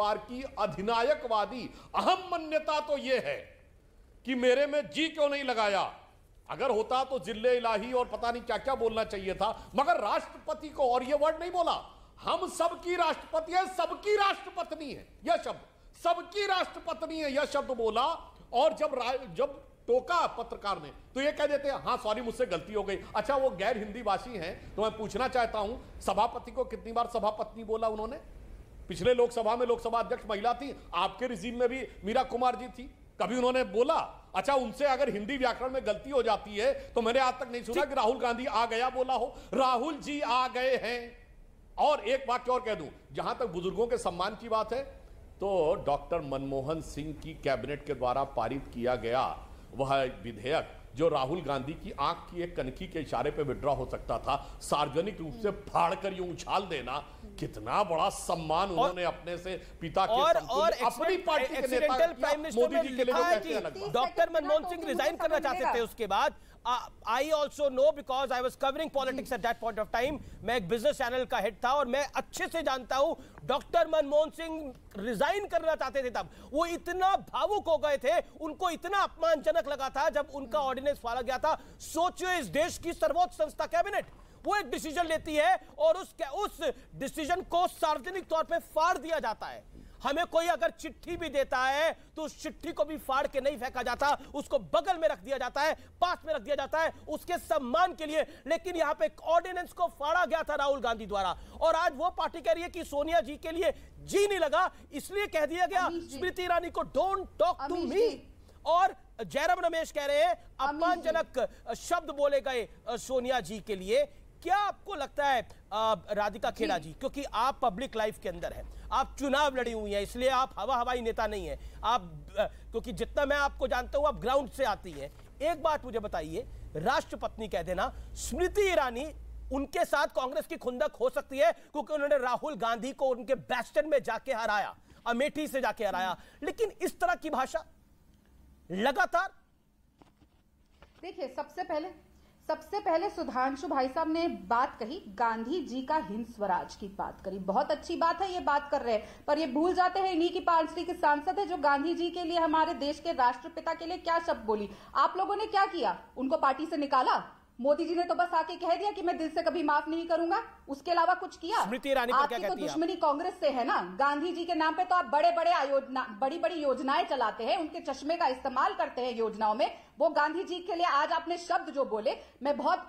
परिवार की अधिनायकवादी अहम मान्यता तो यह है कि मेरे में जी क्यों नहीं लगाया। अगर होता तो जिल्ले इलाही और पता नहीं क्या क्या बोलना चाहिए था, मगर राष्ट्रपति को, और यह वर्ड नहीं बोला, हम सबकी राष्ट्रपति है, सबकी राष्ट्रपत्नी है, यह शब्द, सबकी राष्ट्रपत्नी है, यह शब्द बोला। और जब टोका पत्रकार ने तो ये कह देते हैं हाँ सॉरी मुझसे गलती हो गई। अच्छा वो गैर हिंदी भाषी हैं तो मैं पूछना चाहता हूं सभापति को कितनी बार सभापत्नी बोला उन्होंने? पिछले लोकसभा में लोकसभा अध्यक्ष महिला थी, आपके रिजीम में भी मीरा कुमार जी थी, कभी उन्होंने बोला? अच्छा उनसे अगर हिंदी व्याकरण में गलती हो जाती है तो मैंने आज तक नहीं सुना कि राहुल गांधी आ गया बोला हो। राहुल जी आ गए हैं। और एक वाक्य और कह दूं, जहां तक बुजुर्गों के सम्मान की बात है तो डॉक्टर मनमोहन सिंह की कैबिनेट के द्वारा पारित किया गया वह विधेयक जो राहुल गांधी की आंख की एक कनखी के इशारे पे विड्रॉ हो सकता था, सार्वजनिक रूप से फाड़कर यूं उछाल देना, कितना बड़ा सम्मान उन्होंने अपने से पिता के और अपनी पार्टी के नेता मोदी जी के लिए कहते हैं। डॉक्टर मनमोहन सिंह रिजाइन करना चाहते थे उसके बाद। I also know because I was covering politics at that point of time। मैं एक बिजनेस चैनल का हेड था और मैं अच्छे से जानता हूं डॉक्टर मनमोहन सिंह रिजाइन करना चाहते थे। तब वो इतना भावुक हो गए थे, उनको इतना अपमानजनक लगा था जब उनका ऑर्डिनेंस फाड़ा गया था। सोचिए इस देश की सर्वोच्च संस्था कैबिनेट वो एक डिसीजन लेती है और उस डिसीजन को सार्वजनिक तौर पे फाड़ दिया जाता है। हमें कोई अगर चिट्ठी भी देता है तो उस चिट्ठी को भी फाड़ के नहीं फेंका जाता, उसको बगल में रख दिया जाता है, पास में रख दिया जाता है उसके सम्मान के लिए। लेकिन यहां पे ऑर्डिनेंस को फाड़ा गया था राहुल गांधी द्वारा और आज वो पार्टी कह रही है कि सोनिया जी के लिए जी नहीं लगा, इसलिए कह दिया गया स्मृति ईरानी को डोंट टॉक टू मी। और जयराम रमेश कह रहे हैं अपमानजनक शब्द बोले गए सोनिया जी के लिए। क्या आपको लगता है राधिका खेड़ा जी, क्योंकि आप पब्लिक लाइफ के अंदर हैं, आप चुनाव लड़ी हुई हैं, इसलिए आप हवाई नेता नहीं हैं, आप क्योंकि जितना मैं आपको जानता हूं आप ग्राउंड से आती हैं। एक बात मुझे बताइए, राष्ट्रपत्नी कह देना स्मृति ईरानी, उनके साथ कांग्रेस की खुंदक हो सकती है क्योंकि उन्होंने राहुल गांधी को उनके बेस्टन में जाके हराया, अमेठी से जाके हराया, लेकिन इस तरह की भाषा लगातार। देखिए सबसे पहले सुधांशु भाई साहब ने बात कही, गांधी जी का हिंद स्वराज की बात करी, बहुत अच्छी बात है ये बात कर रहे हैं, पर ये भूल जाते हैं इन्हीं की पार्टी के सांसद है जो गांधी जी के लिए, हमारे देश के राष्ट्रपिता के लिए क्या शब्द बोली। आप लोगों ने क्या किया? उनको पार्टी से निकाला। मोदी जी ने तो बस आके कह दिया कि मैं दिल से कभी माफ नहीं करूंगा, उसके अलावा कुछ किया? स्मृति ईरानी पर क्या कहती है? आपकी तो दुश्मनी कांग्रेस से है ना। गांधी जी के नाम पे तो आप बड़ी बड़ी योजनाएं चलाते हैं, उनके चश्मे का इस्तेमाल करते हैं योजनाओं में। वो गांधी जी के लिए आज आपने शब्द जो बोले, मैं बहुत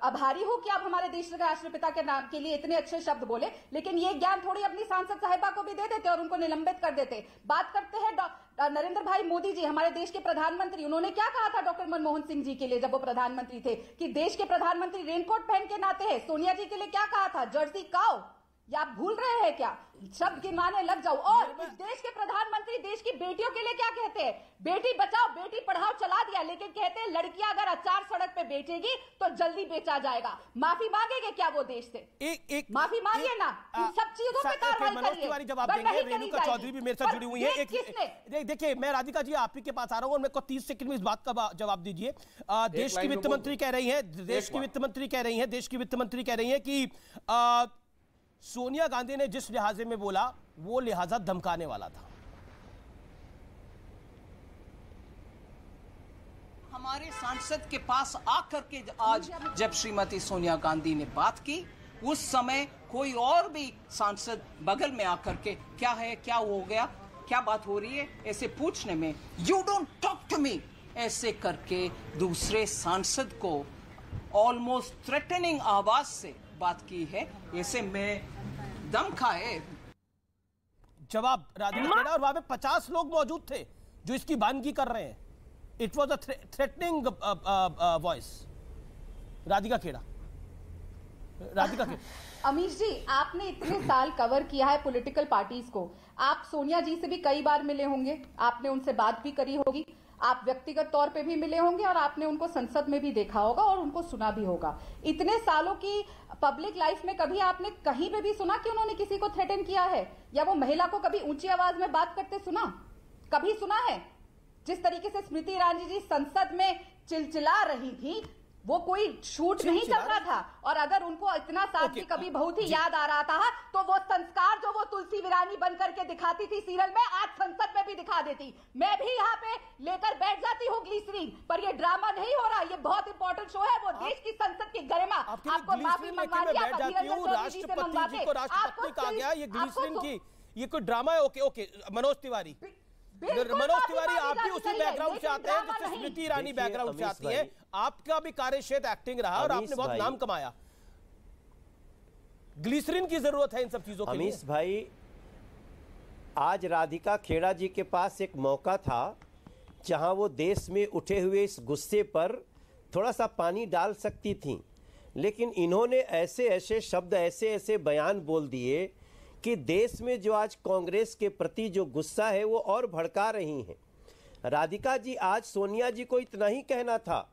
आभारी हूं कि आप हमारे देश के राष्ट्रपिता के नाम के लिए इतने अच्छे शब्द बोले, लेकिन ये ज्ञान थोड़ी अपनी सांसद साहिबा को भी दे देते और उनको निलंबित कर देते। बात करते हैं नरेंद्र भाई मोदी जी, हमारे देश के प्रधानमंत्री, उन्होंने क्या कहा था डॉक्टर मनमोहन सिंह जी के लिए जब वो प्रधानमंत्री थे कि देश के प्रधानमंत्री रेनकोट पहन के नाते हैं। सोनिया जी के लिए क्या कहा था? जर्सी काऊ। या आप भूल रहे हैं क्या? शब्द के माने लग जाओ। और इस देश के प्रधानमंत्री देश की बेटियों के लिए क्या कहते हैं? बेटी बचाओ बेटी पढ़ाओ चला दिया, लेकिन कहते हैं लड़कियां अगर अचार सड़क पे बेचेगी तो जल्दी बेचा जाएगा। माफी मांगेंगे क्या वो देश से? माफी मांगिए ना, सब चीजों पे कार्रवाई करिए। जवाब देंगे। रेणुका चौधरी भी मेरे साथ जुड़ी हुई है। देखिए मैं राधिका जी आप ही के पास आ रहा हूं और मेरे को 30 सेकंड में इस बात का जवाब दीजिए। देश की वित्त मंत्री कह रही है, देश की वित्त मंत्री कह रही है कि सोनिया गांधी ने जिस लिहाजे में बोला वो लिहाजा धमकाने वाला था। हमारे सांसद के पास आकर के आज जब श्रीमती सोनिया गांधी ने बात की, उस समय कोई और भी सांसद बगल में आकर के क्या है, क्या हो गया, क्या बात हो रही है, ऐसे पूछने में you don't talk to me ऐसे करके दूसरे सांसद को ऑलमोस्ट थ्रेटनिंग आवाज से बात की है। ऐसे में दम खाए जवाब राधिका खेड़ा। और वहां पे 50 लोग मौजूद थे जो इसकी बानगी कर रहे हैं। It was a threatening voice. Radhika Khera. Amish ji, आपने इतने साल कवर किया है पॉलिटिकल पार्टीज को, आप सोनिया जी से भी कई बार मिले होंगे, आपने उनसे बात भी करी होगी, आप व्यक्तिगत तौर पे भी मिले होंगे और आपने उनको संसद में भी देखा होगा और उनको सुना भी होगा। इतने सालों की पब्लिक लाइफ में कभी आपने कहीं पे भी सुना कि उन्होंने किसी को थ्रेटन किया है, या वो महिला को कभी ऊंची आवाज में बात करते सुना? कभी सुना है? जिस तरीके से स्मृति ईरानी जी संसद में चिलचिला रही थी, वो कोई शूट नहीं चल रहा था। और अगर उनको इतना साथ की कभी बहुत ही याद आ रहा था, तो वो संस्कार जो वो तुलसी विरानी बन करके दिखाती थी सीरियल में, आज संसद में भी दिखा देती। मैं भी यहाँ पे लेकर बैठ जाती हूँ ग्लिसरीन, पर ये ड्रामा नहीं हो रहा। ये बहुत इंपॉर्टेंट शो है, वो देश की संसद की गरिमा। आपको माफी मंगवानी, आप राष्ट्रपति जी को राष्ट्रपति कहा गया, ये ग्लिसरीन की ये कोई ड्रामा है। ओके ओके मनोज तिवारी, आप भी उसी बैकग्राउंड से आते हैं जिससे स्मृति ईरानी बैकग्राउंड से आती है। आपका भी कार्य क्षेत्र एक्टिंग रहा और आपने बहुत नाम कमाया। ग्लिसरीन की जरूरत है इन सब चीजों के लिए। अमीश भाई, आज राधिका खेड़ा जी के पास एक मौका था जहां वो देश में उठे हुए इस गुस्से पर थोड़ा सा पानी डाल सकती थी, लेकिन इन्होंने ऐसे ऐसे शब्द, ऐसे ऐसे बयान बोल दिए कि देश में जो आज कांग्रेस के प्रति जो गुस्सा है वो और भड़का रही हैं। राधिका जी, आज सोनिया जी को इतना ही कहना था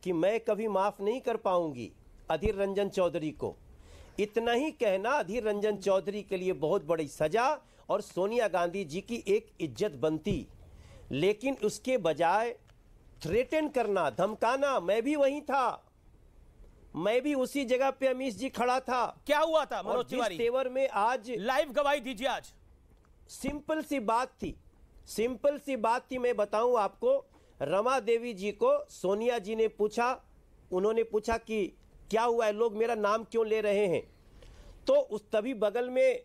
कि मैं कभी माफ़ नहीं कर पाऊंगी अधीर रंजन चौधरी को। इतना ही कहना अधीर रंजन चौधरी के लिए बहुत बड़ी सजा और सोनिया गांधी जी की एक इज्जत बनती, लेकिन उसके बजाय थ्रेटन करना, धमकाना। मैं भी वहीं था, मैं भी उसी जगह पे अमीश जी खड़ा था। क्या हुआ था मनोज तिवारी? तेवर में आज लाइव गवाही दीजिए। आज सिंपल सी बात थी, मैं बताऊं आपको। रमा देवी जी को सोनिया जी ने पूछा, उन्होंने पूछा कि क्या हुआ है, लोग मेरा नाम क्यों ले रहे हैं। तो उस तभी बगल में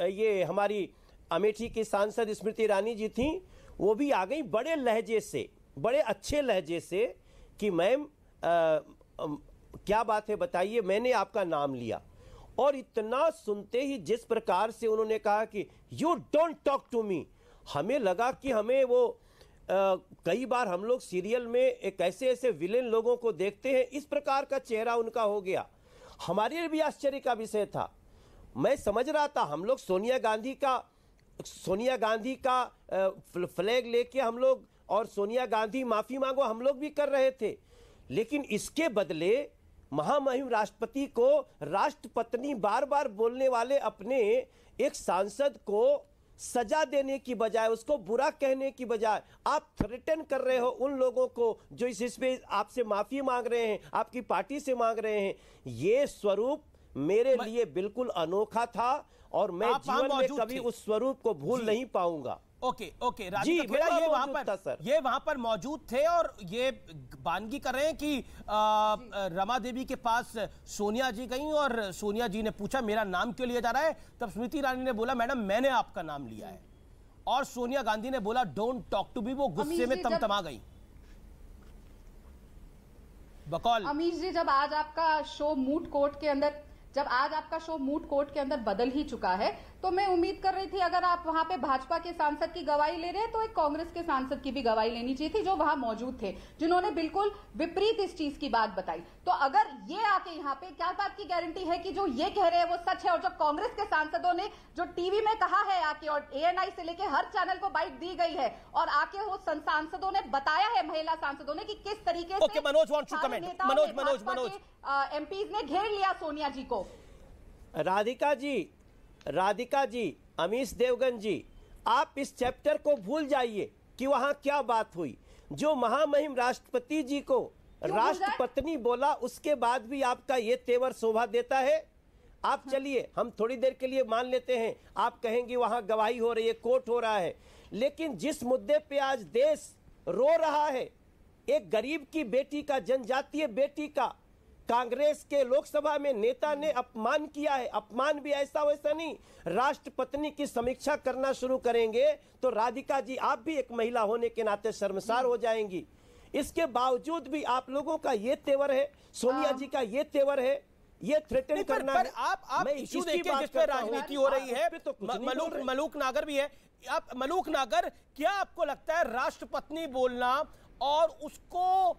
ये हमारी अमेठी की सांसद स्मृति ईरानी जी थी, वो भी आ गई बड़े लहजे से, बड़े अच्छे लहजे से कि मैम क्या बात है बताइए, मैंने आपका नाम लिया। और इतना सुनते ही जिस प्रकार से उन्होंने कहा कि you don't talk to me, हमें लगा कि हमें वो कई बार हम लोग सीरियल में एक ऐसे विलेन लोगों को देखते हैं, इस प्रकार का चेहरा उनका हो गया। हमारे लिए भी आश्चर्य का विषय था। मैं समझ रहा था हम लोग सोनिया गांधी का फ्लैग लेके हम लोग, और सोनिया गांधी माफी मांगो, हम लोग भी कर रहे थे, लेकिन इसके बदले महामहिम राष्ट्रपति को राष्ट्रपत्नी बार बार बोलने वाले अपने एक सांसद को सजा देने की बजाय, उसको बुरा कहने की बजाय आप थ्रेटन कर रहे हो उन लोगों को जो इस पे आपसे माफी मांग रहे हैं, आपकी पार्टी से मांग रहे हैं। ये स्वरूप मेरे लिए बिल्कुल अनोखा था और मैं जीवन में कभी उस स्वरूप को भूल नहीं पाऊंगा। ओके राधिका खेड़ा ये वहां पर मौजूद थे और ये बानगी कर रहे हैं कि रमा देवी के पास सोनिया जी गई और सोनिया जी ने पूछा मेरा नाम क्यों लिया जा रहा है। तब स्मृति ईरानी ने बोला मैडम मैंने आपका नाम लिया है, और सोनिया गांधी ने बोला डोंट टॉक टू मी। वो गुस्से में तमतमा गई। बकौल अमीश जी, जब आज आपका शो मूड कोर्ट के अंदर बदल ही चुका है, तो मैं उम्मीद कर रही थी अगर आप वहां पे भाजपा के सांसद की गवाही ले रहे हैं तो एक कांग्रेस के सांसद की भी गवाही लेनी चाहिए थी, जो वहां मौजूद थे, जिन्होंने बिल्कुल विपरीत इस चीज की बात बताई। तो अगर ये आके यहाँ पे क्या बात की गारंटी है कि जो ये कह रहे हैं वो सच है, और जो कांग्रेस के सांसदों ने जो टीवी में कहा है आके, और ANI से लेके हर चैनल को बाइट दी गई है, और आके वो सांसदों ने बताया है, महिला सांसदों ने, कि किस तरीके से मनोज MPs ने घेर लिया सोनिया जी को। राधिका जी, अमीश देवगन जी, आप इस चैप्टर को भूल जाइए कि वहां क्या बात हुई। जो महामहिम राष्ट्रपति जी को राष्ट्रपत्नी बोला, उसके बाद भी आपका ये तेवर शोभा देता है। आप चलिए, हम थोड़ी देर के लिए मान लेते हैं, आप कहेंगे वहां गवाही हो रही है, कोर्ट हो रहा है, लेकिन जिस मुद्दे पे आज देश रो रहा है, एक गरीब की बेटी का, जनजातीय बेटी का, कांग्रेस के लोकसभा में नेता ने अपमान किया है। अपमान भी ऐसा वैसा नहीं, राष्ट्रपत्नी की समीक्षा करना शुरू करेंगे तो राधिका जी आप भी एक महिला होने के नाते शर्मसार हो जाएंगी। इसके बावजूद भी आप लोगों का ये तेवर है, सोनिया जी का ये तेवर है, ये थ्रेटन करना है। आप इशू देखिए जिस पे राजनीति हो रही है, मलूक नागर भी है। आप मलूक नागर, क्या आपको लगता है राष्ट्रपत्नी बोलना और उसको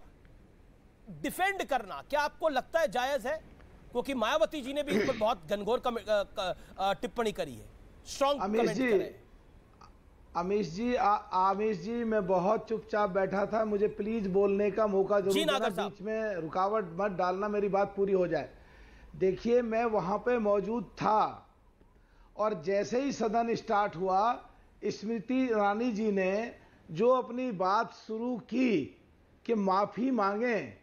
डिफेंड करना क्या आपको लगता है जायज है? क्योंकि मायावती जी ने भी इस पर बहुत घनघोर टिप्पणी करी है, स्ट्रॉन्ग कमेंट करे। आमिश जी मैं बहुत चुपचाप बैठा था, मुझे प्लीज बोलने का मौका जरूर देना, बीच में रुकावट मत डालना, मेरी बात पूरी हो जाए। देखिए, मैं वहां पे मौजूद था और जैसे ही सदन स्टार्ट हुआ, स्मृति ईरानी जी ने जो अपनी बात शुरू की कि माफी मांगे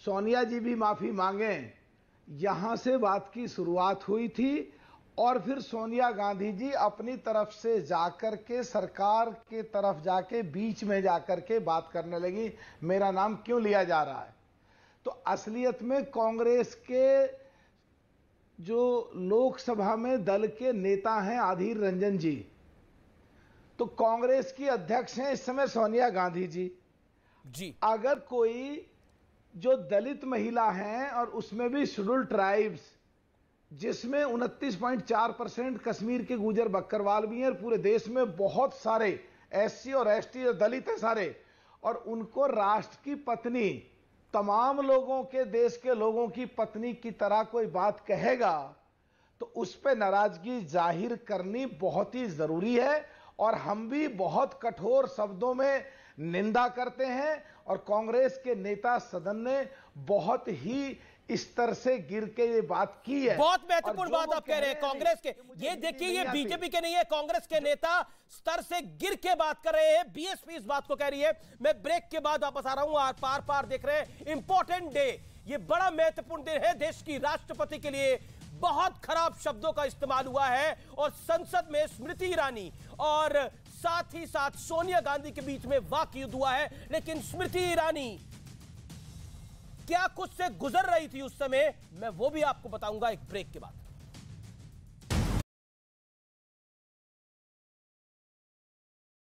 सोनिया जी भी माफी मांगे, यहां से बात की शुरुआत हुई थी। और फिर सोनिया गांधी जी अपनी तरफ से जाकर के सरकार के तरफ जाके बीच में जाकर के बात करने लगी, मेरा नाम क्यों लिया जा रहा है। तो असलियत में कांग्रेस के जो लोकसभा में दल के नेता हैं अधीर रंजन जी, तो कांग्रेस की अध्यक्ष हैं इस समय सोनिया गांधी जी। अगर कोई जो दलित महिला हैं और उसमें भी शेड्यूल्ड ट्राइब्स, जिसमें 29.4% कश्मीर के गुजर बकरवाल भी हैं, और पूरे देश में बहुत सारे एससी और एसटी और दलित हैं सारे, और उनको राष्ट्र की पत्नी, तमाम लोगों के, देश के लोगों की पत्नी की तरह कोई बात कहेगा तो उस पर नाराजगी जाहिर करनी बहुत ही जरूरी है। और हम भी बहुत कठोर शब्दों में निंदा करते हैं, और कांग्रेस के नेता सदन ने बहुत ही स्तर से गिर के ये बात की है। बहुत महत्वपूर्ण बात आप कह रहे हैं कांग्रेस के। ये देखिए, ये बीजेपी के नहीं है, कांग्रेस के नेता स्तर से गिर के बात कर रहे हैं। बीएसपी इस बात को कह रही है। मैं ब्रेक के बाद वापस आ रहा हूं। आप पार पार देख रहे हैं इंपॉर्टेंट डे, ये बड़ा महत्वपूर्ण दिन है देश की राष्ट्रपति के लिए। बहुत खराब शब्दों का इस्तेमाल हुआ है और संसद में स्मृति ईरानी और साथ ही साथ सोनिया गांधी के बीच में वाक युद्ध हुआ है। लेकिन स्मृति ईरानी क्या कुछ से गुजर रही थी उस समय, मैं वो भी आपको बताऊंगा एक ब्रेक के बाद।